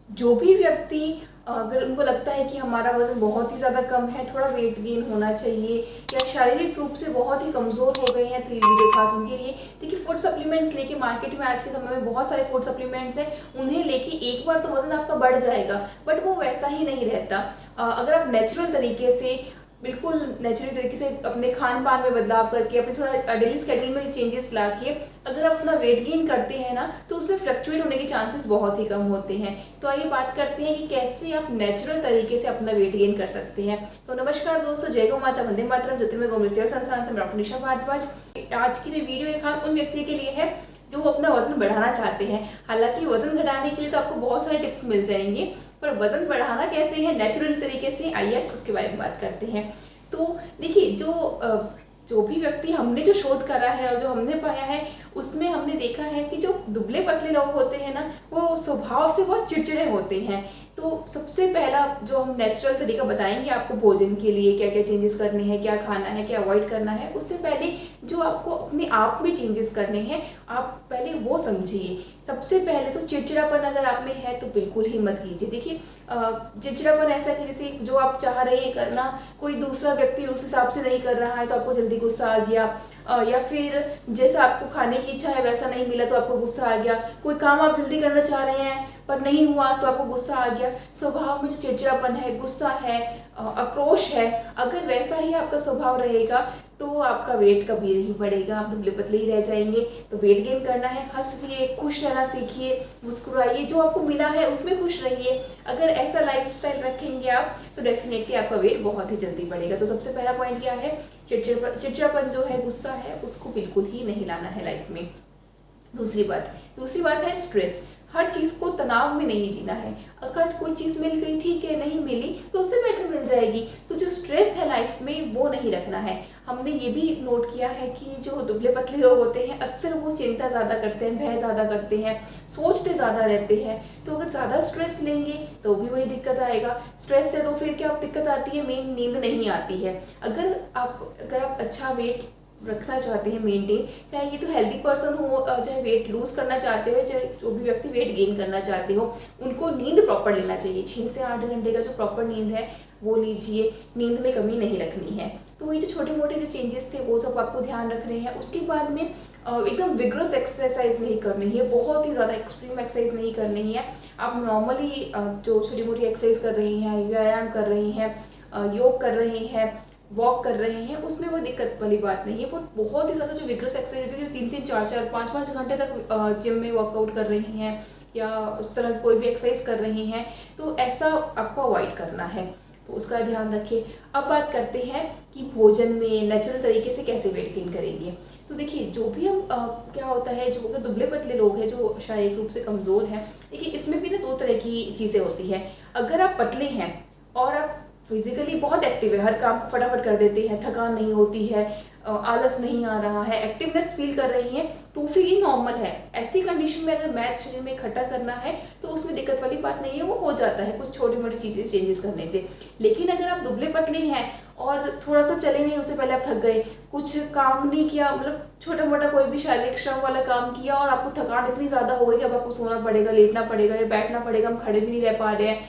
जो भी व्यक्ति अगर उनको लगता है कि हमारा वजन बहुत ही ज़्यादा कम है, थोड़ा वेट गेन होना चाहिए, या शारीरिक रूप से बहुत ही कमज़ोर हो गए हैं, तो ये वीडियो खास उनके लिए। देखिए, फूड सप्लीमेंट्स लेके मार्केट में आज के समय में बहुत सारे फूड सप्लीमेंट्स हैं, उन्हें लेके एक बार तो वजन आपका बढ़ जाएगा, बट वो वैसा ही नहीं रहता। अगर आप नेचुरल तरीके से, बिल्कुल नेचुरल तरीके से अपने खान पान में बदलाव करके, अपने थोड़ा डेली स्केड्यूल में चेंजेस ला के अगर आप अपना वेट गेन करते हैं ना, तो उसमें फ्लक्चुएट होने के चांसेस बहुत ही कम होते हैं। तो आइए बात करते हैं कि कैसे आप नेचुरल तरीके से अपना वेट गेन कर सकते हैं। तो नमस्कार दोस्तों, जय गौ माता, वंदे मातरम, ज्योतिर्मय गौ सेवा संस्थान से मैं डॉक्टर निशा भारद्वाज। आज की जो वीडियो है खास उन व्यक्ति के लिए है जो अपना वजन बढ़ाना चाहते हैं। हालांकि वजन घटाने के लिए तो आपको बहुत सारे टिप्स मिल जाएंगे, पर वजन बढ़ाना कैसे है नेचुरल तरीके से, आइए आज उसके बारे में बात करते हैं। तो देखिए, जो भी व्यक्ति, हमने जो शोध करा है और जो हमने पाया है, उसमें हमने देखा है कि जो दुबले पतले लोग होते हैं ना, वो स्वभाव से बहुत चिड़चिड़े होते हैं। तो सबसे पहला जो हम नेचुरल तरीका बताएंगे आपको भोजन के लिए, क्या क्या चेंजेस करने हैं, क्या खाना है, क्या अवॉइड करना है, उससे पहले जो आपको अपने आप में चेंजेस करने हैं, आप पहले वो समझिए। सबसे पहले तो चिड़चिड़ापन अगर आप में है तो बिल्कुल ही मत कीजिए। देखिए, चिड़चिड़ापन ऐसा कि जैसे जो आप चाह रहे हैं करना, कोई दूसरा व्यक्ति उस हिसाब से नहीं कर रहा है तो आपको जल्दी गुस्सा आ गया, या फिर जैसा आपको खाने की इच्छा है वैसा नहीं मिला तो आपको गुस्सा आ गया, कोई काम आप जल्दी करना चाह रहे हैं पर नहीं हुआ तो आपको गुस्सा आ गया। स्वभाव में जो चिड़चिड़ापन है, गुस्सा है, आक्रोश है, अगर वैसा ही आपका स्वभाव रहेगा तो आपका वेट कभी नहीं बढ़ेगा, आप दुबले पतले ही रह जाएंगे। तो वेट गेन करना है, हंसिए, खुश रहना सीखिए, मुस्कुराइए, जो आपको मिला है उसमें खुश रहिए। अगर ऐसा लाइफस्टाइल रखेंगे आप तो डेफिनेटली आपका वेट बहुत ही जल्दी बढ़ेगा। तो सबसे पहला पॉइंट क्या है, चिड़चिड़ापन जो है, गुस्सा है, उसको बिल्कुल ही नहीं लाना है लाइफ में। दूसरी बात है स्ट्रेस। हर चीज़ को तनाव में नहीं जीना है। अगर कोई चीज़ मिल गई ठीक है, नहीं मिली तो उससे बेटर मिल जाएगी। तो जो स्ट्रेस है लाइफ में वो नहीं रखना है। हमने ये भी नोट किया है कि जो दुबले पतले लोग होते हैं अक्सर वो चिंता ज़्यादा करते हैं, भय ज़्यादा करते हैं, सोचते ज़्यादा रहते हैं। तो अगर ज़्यादा स्ट्रेस लेंगे तो भी वही दिक्कत आएगा। स्ट्रेस से तो फिर क्या दिक्कत आती है, मेन नींद नहीं आती है। अगर आप अच्छा वेट रखना चाहते हैं मेंटेन, चाहे ये तो हेल्दी पर्सन हो, चाहे वेट लूज करना चाहते हो, चाहे जो भी व्यक्ति वेट गेन करना चाहते हो, उनको नींद प्रॉपर लेना चाहिए। 6 से 8 घंटे का जो प्रॉपर नींद है वो लीजिए, नींद में कमी नहीं रखनी है। तो ये जो छोटे मोटे जो चेंजेस थे वो सब आपको ध्यान रख रहे हैं। उसके बाद में एकदम विग्रस एक्सरसाइज नहीं करनी है, बहुत ही ज़्यादा एक्सट्रीम एक्सरसाइज नहीं करनी है। आप नॉर्मली जो छोटी मोटी एक्सरसाइज कर रही हैं, व्यायाम कर रही हैं, योग कर रही हैं, वॉक कर रहे हैं, उसमें कोई दिक्कत वाली बात नहीं है। वो बहुत ही ज़्यादा जो विग्रस एक्सरसाइज होती है, 3-3, 4-4, 5-5 घंटे तक जिम में वर्कआउट कर रही हैं या उस तरह कोई भी एक्सरसाइज कर रही हैं, तो ऐसा आपको अवॉइड करना है। तो उसका ध्यान रखिए। अब बात करते हैं कि भोजन में नेचुरल तरीके से कैसे वेट गेन करेंगे। तो देखिए, जो भी हम क्या होता है, जो अगर दुबले पतले लोग हैं, जो शारीरिक रूप से कमज़ोर हैं, देखिए इसमें भी ना 2 तरह की चीज़ें होती हैं। अगर आप पतले हैं और आप फिजिकली बहुत एक्टिव है, हर काम को फटाफट कर देते हैं, थकान नहीं होती है, आलस नहीं आ रहा है, एक्टिवनेस फील कर रही हैं, तो फिर ये नॉर्मल है। ऐसी कंडीशन में अगर मैथ शरीर में इकट्ठा करना है तो उसमें दिक्कत वाली बात नहीं है, वो हो जाता है कुछ छोटी मोटी चीज़ें चेंजेस करने से। लेकिन अगर आप दुबले पतले हैं और थोड़ा सा चले नहीं, उससे पहले आप थक गए, कुछ काम नहीं किया, मतलब छोटा मोटा कोई भी शारीरिक श्रम वाला काम किया और आपको थकान इतनी ज़्यादा हो गई कि अब आपको सोना पड़ेगा, लेटना पड़ेगा या बैठना पड़ेगा, हम खड़े भी नहीं रह पा रहे हैं,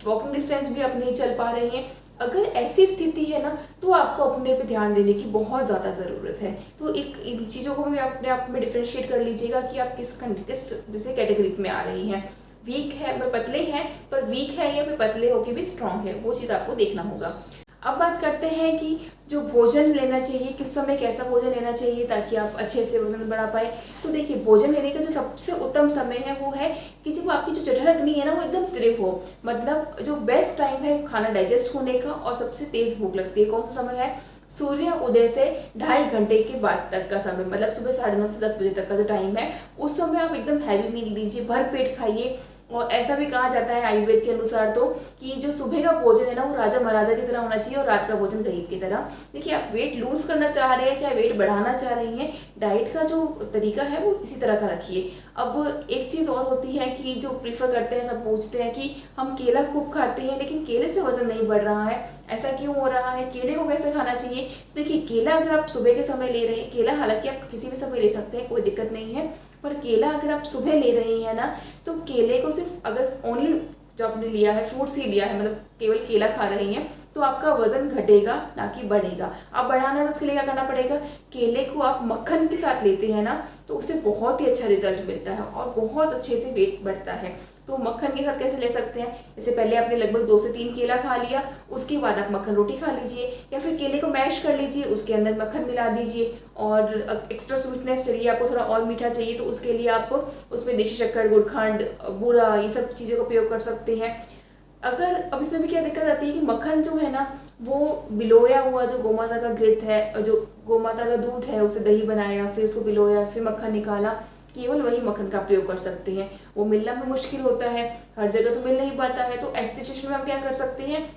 वॉकिंग डिस्टेंस भी आप नहीं चल पा रही हैं, अगर ऐसी स्थिति है ना, तो आपको अपने पे ध्यान देने की बहुत ज़्यादा ज़रूरत है। तो इन चीज़ों को भी अपने आप में डिफ्रेंशिएट कर लीजिएगा कि आप किस जैसे कैटेगरी में आ रही हैं। वीक है, पतले हैं पर वीक है, या फिर पतले होके भी स्ट्रांग है, वो चीज़ आपको देखना होगा। अब बात करते हैं कि जो भोजन लेना चाहिए, किस समय कैसा भोजन लेना चाहिए ताकि आप अच्छे से वजन बढ़ा पाए। तो देखिए, भोजन लेने का जो सबसे उत्तम समय है वो है कि जब आपकी जो जठराग्नि है ना वो एकदम तीव्र हो, मतलब जो बेस्ट टाइम है खाना डाइजेस्ट होने का और सबसे तेज भूख लगती है, कौन सा समय है, सूर्य उदय से 2.5 घंटे के बाद तक का समय, मतलब सुबह 9:30 से 10 बजे तक का जो टाइम है, उस समय आप एकदम हैवी मील लीजिए, भर पेट खाइए। और ऐसा भी कहा जाता है आयुर्वेद के अनुसार तो कि जो सुबह का भोजन है ना वो राजा महाराजा की तरह होना चाहिए और रात का भोजन गरीब की तरह। देखिए, आप वेट लूज करना चाह रहे हैं चाहे वेट बढ़ाना चाह रही हैं, डाइट का जो तरीका है वो इसी तरह का रखिए। अब एक चीज़ और होती है कि जो प्रीफर करते हैं, सब पूछते हैं कि हम केला खूब खाते हैं लेकिन केले से वजन नहीं बढ़ रहा है, ऐसा क्यों हो रहा है, केले को कैसे खाना चाहिए। देखिए, केला अगर आप सुबह के समय ले रहे हैं, केला हालांकि आप किसी भी समय ले सकते हैं, कोई दिक्कत नहीं है, पर केला अगर आप सुबह ले रहे हैं ना, तो केले को सिर्फ अगर ओनली जो आपने लिया है फ्रूट्स ही लिया है, मतलब केवल केला खा रही हैं, तो आपका वजन घटेगा ना कि बढ़ेगा। अब बढ़ाना है तो उसके लिए क्या करना पड़ेगा, केले को आप मक्खन के साथ लेते हैं ना, तो उससे बहुत ही अच्छा रिजल्ट मिलता है और बहुत अच्छे से वेट बढ़ता है। तो मक्खन के साथ कैसे ले सकते हैं, जैसे पहले आपने लगभग 2 से 3 केला खा लिया, उसके बाद आप मक्खन रोटी खा लीजिए, या फिर केले को मैश कर लीजिए, उसके अंदर मक्खन मिला दीजिए, और एक्स्ट्रा स्वीटनेस चाहिए आपको, थोड़ा और मीठा चाहिए, तो उसके लिए आप उसमें देसी शक्कर, गुड़, खंड, बूरा, ये सब चीज़ों का प्रयोग कर सकते हैं। अगर अब इसमें भी क्या दिक्कत आती है कि मक्खन जो है ना, वो बिलोया हुआ जो गोमाता का घृत है, जो गोमाता का दूध है, उसे दही बनाया, फिर उसको बिलोया, फिर मक्खन निकाला, केवल वही मक्खन का प्रयोग कर सकते हैं। वो मिलना भी मुश्किल होता है, हर जगह तो मिल नहीं पाता है। तो ऐसी सिचुएशन में हम क्या कर सकते हैं,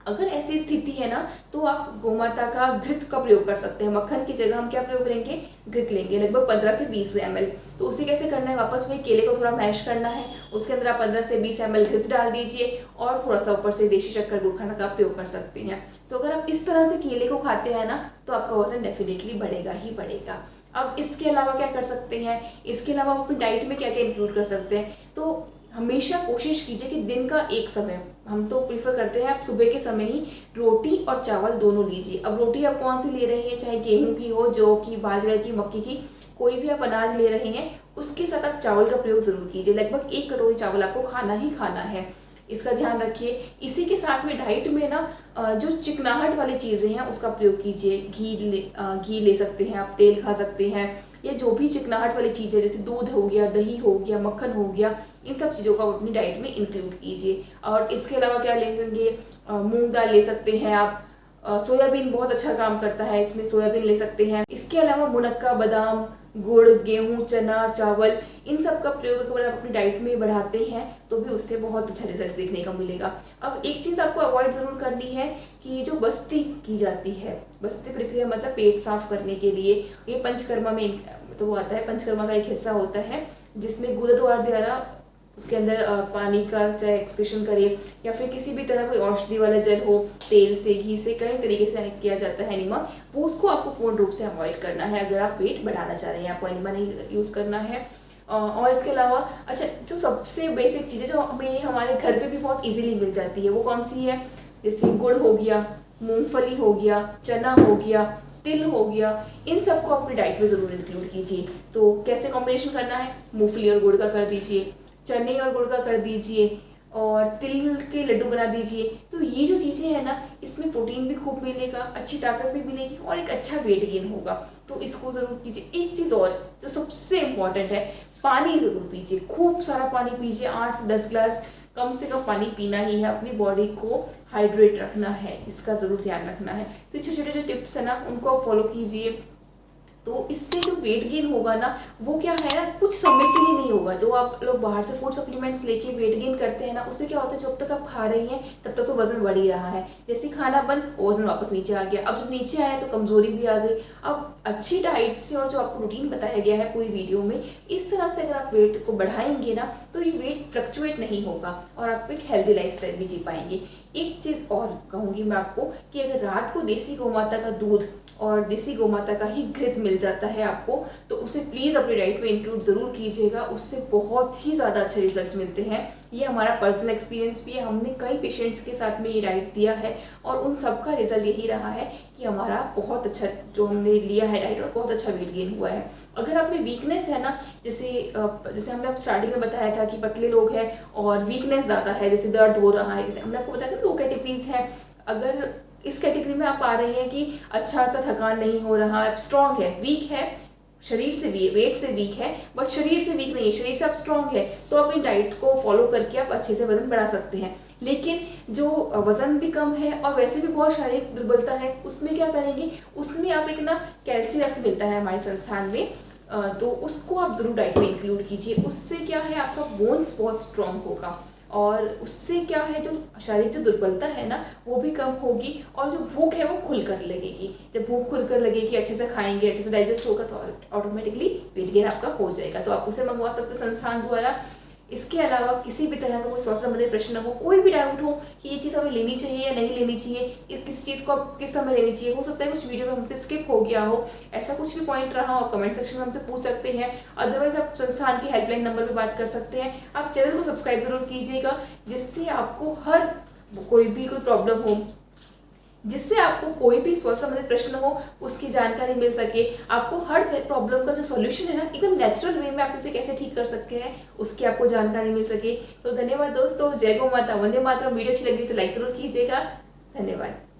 अगर ऐसी स्थिति है ना, तो आप गोमाता का घृत का प्रयोग कर सकते हैं। मक्खन की जगह हम क्या प्रयोग करेंगे, घृत लेंगे, लगभग 15 से 20 ml। तो उसे कैसे करना है, वापस वही केले को थोड़ा मैश करना है, उसके अंदर आप 15 से 20 ml घृत डाल दीजिए, और थोड़ा सा ऊपर से देसी शक्कर, गुड़, खंड का प्रयोग कर सकते हैं। तो अगर आप इस तरह से केले को खाते हैं ना, तो आपका वजन डेफिनेटली बढ़ेगा ही बढ़ेगा। अब इसके अलावा क्या कर सकते हैं, इसके अलावा आप अपनी डाइट में क्या क्या इंक्लूड कर सकते हैं। तो हमेशा कोशिश कीजिए कि दिन का एक समय, हम तो प्रीफर करते हैं आप सुबह के समय ही रोटी और चावल दोनों लीजिए। अब रोटी आप कौन सी ले रहे हैं, चाहे गेहूं की हो, जौ की, बाजरे की, मक्की की, कोई भी आप अनाज ले रहे हैं, उसके साथ आप चावल का प्रयोग जरूर कीजिए। लगभग 1 कटोरी चावल आपको खाना ही खाना है, इसका ध्यान रखिए। इसी के साथ में डाइट में ना जो चिकनाहट वाली चीज़ें हैं उसका प्रयोग कीजिए। घी ले सकते हैं आप, तेल खा सकते हैं, या जो भी चिकनाहट वाली चीज़ है, जैसे दूध हो गया, दही हो गया, मक्खन हो गया, इन सब चीज़ों को आप अपनी डाइट में इंक्लूड कीजिए। और इसके अलावा क्या लेंगे, मूंग दाल ले सकते हैं आप, सोयाबीन बहुत अच्छा काम करता है, इसमें सोयाबीन ले सकते हैं। इसके अलावा मुनक्का, बादाम, गुड़, गेहूं, चना, चावल, इन सब का प्रयोग अगर आप अपनी डाइट में बढ़ाते हैं तो भी उससे बहुत अच्छा रिजल्ट देखने को मिलेगा। अब एक चीज़ आपको अवॉइड ज़रूर करनी है कि जो बस्ती की जाती है, बस्ती प्रक्रिया मतलब पेट साफ करने के लिए, ये पंचकर्मा में तो वो आता है, पंचकर्मा का एक हिस्सा होता है जिसमें गुरुद्वार द्वारा उसके अंदर पानी का चाहे एक्सक्रीशन करिए, या फिर किसी भी तरह कोई औषधि वाला जल हो, तेल से, घी से, कई तरीके से किया जाता है एनिमा, वो उसको आपको पूर्ण रूप से अवॉइड करना है। अगर आप वेट बढ़ाना चाह रहे हैं, आपको एनिमा नहीं यूज़ करना है। और इसके अलावा अच्छा, जो सबसे बेसिक चीज़ है जो हमें हमारे घर पे भी बहुत इजीली मिल जाती है, वो कौन सी है, जैसे गुड़ हो गया, मूंगफली हो गया, चना हो गया, तिल हो गया, इन सबको अपनी डाइट में ज़रूर इंक्लूड कीजिए। तो कैसे कॉम्बिनेशन करना है, मूंगफली और गुड़ का कर दीजिए, चने और गुड़ का कर दीजिए, और तिल के लड्डू बना दीजिए। तो ये जो चीज़ें हैं ना, इसमें प्रोटीन भी खूब मिलेगा, अच्छी ताकत भी मिलेगी, और एक अच्छा वेट गेन होगा। तो इसको ज़रूर कीजिए। एक चीज़ और जो सबसे इम्पॉर्टेंट है, पानी ज़रूर पीजिए, खूब सारा पानी पीजिए, 8 से 10 ग्लास कम से कम पानी पीना ही है, अपनी बॉडी को हाइड्रेट रखना है, इसका ज़रूर ध्यान रखना है। तो छोटे छोटे जो टिप्स है ना, उनको आप फॉलो कीजिए। तो इससे जो वेट गेन होगा ना, वो क्या है ना, कुछ समय के लिए नहीं होगा। जो आप लोग बाहर से फूड सप्लीमेंट्स लेके वेट गेन करते हैं ना, उससे क्या होता है, जब तक आप खा रही हैं तब तक तो वजन बढ़ ही रहा है, जैसे खाना बंद वजन वापस नीचे आ गया। अब जब नीचे आया तो कमजोरी भी आ गई। अब अच्छी डाइट से और जो आपको रूटीन बताया गया है पूरी वीडियो में, इस तरह से अगर आप वेट को बढ़ाएंगे ना, तो ये वेट फ्लक्चुएट नहीं होगा और आप एक हेल्दी लाइफस्टाइल भी जी पाएंगे। एक चीज़ और कहूँगी मैं आपको कि अगर रात को देसी गौमाता का दूध और देसी गौमाता का ही घृत मिल जाता है आपको, तो उसे प्लीज़ अपनी डाइट में इंक्लूड ज़रूर कीजिएगा, उससे बहुत ही ज़्यादा अच्छे रिजल्ट्स मिलते हैं। ये हमारा पर्सनल एक्सपीरियंस भी है, हमने कई पेशेंट्स के साथ में ये डाइट दिया है और उन सब का रिजल्ट यही रहा है कि हमारा बहुत अच्छा जो हमने लिया है डाइट, और बहुत अच्छा वेट गेन हुआ है। अगर आप में वीकनेस है ना, जैसे हमने अब स्टार्टिंग में बताया था कि पतले लोग हैं और वीकनेस ज़्यादा है, जैसे दर्द हो रहा है, जैसे हमने आपको बताया था 2 कैटेगरीज हैं। अगर इस कैटेगरी में आप आ रहे हैं कि अच्छा सा थकान नहीं हो रहा, आप स्ट्रांग है, वीक है, शरीर से भी वेट से वीक है, बट शरीर से वीक नहीं है, शरीर से आप स्ट्रांग है, तो आप इन डाइट को फॉलो करके आप अच्छे से वजन बढ़ा सकते हैं। लेकिन जो वजन भी कम है और वैसे भी बहुत शारीरिक दुर्बलता है, उसमें क्या करेंगे, उसमें आप एक ना कैल्शियम मिलता है हमारे संस्थान में, तो उसको आप ज़रूर डाइट में इंक्लूड कीजिए। उससे क्या है, आपका बोन्स बहुत स्ट्रांग होगा और उससे क्या है, जो शारीरिक जो दुर्बलता है ना वो भी कम होगी और जो भूख है वो खुल कर लगेगी। जब भूख खुल कर लगेगी, अच्छे से खाएंगे, अच्छे से डाइजेस्ट होगा तो ऑटोमेटिकली वेट गेन आपका हो जाएगा। तो आप उसे मंगवा सकते हैं संस्थान द्वारा। इसके अलावा किसी भी तरह का कोई स्वास्थ्य संबंधित प्रश्न हो, कोई भी डाउट हो कि ये चीज़ हमें लेनी चाहिए या नहीं लेनी चाहिए, किस चीज़ को आप किस समय लेनी चाहिए, हो सकता है कुछ वीडियो में हमसे स्किप हो गया हो, ऐसा कुछ भी पॉइंट रहा हो, आप कमेंट सेक्शन में हमसे पूछ सकते हैं। अदरवाइज आप संस्थान की हेल्पलाइन नंबर पर बात कर सकते हैं। आप चैनल को सब्सक्राइब जरूर कीजिएगा, जिससे आपको कोई प्रॉब्लम हो, जिससे आपको कोई भी स्वास्थ्य संबंधित प्रश्न हो उसकी जानकारी मिल सके, आपको हर प्रॉब्लम का जो सॉल्यूशन है ना एकदम नेचुरल वे में आप उसे कैसे ठीक कर सकते हैं उसकी आपको जानकारी मिल सके। तो धन्यवाद दोस्तों, जय गौ माता, वंदे मातरम। वीडियो अच्छी लगी तो लाइक जरूर कीजिएगा। धन्यवाद।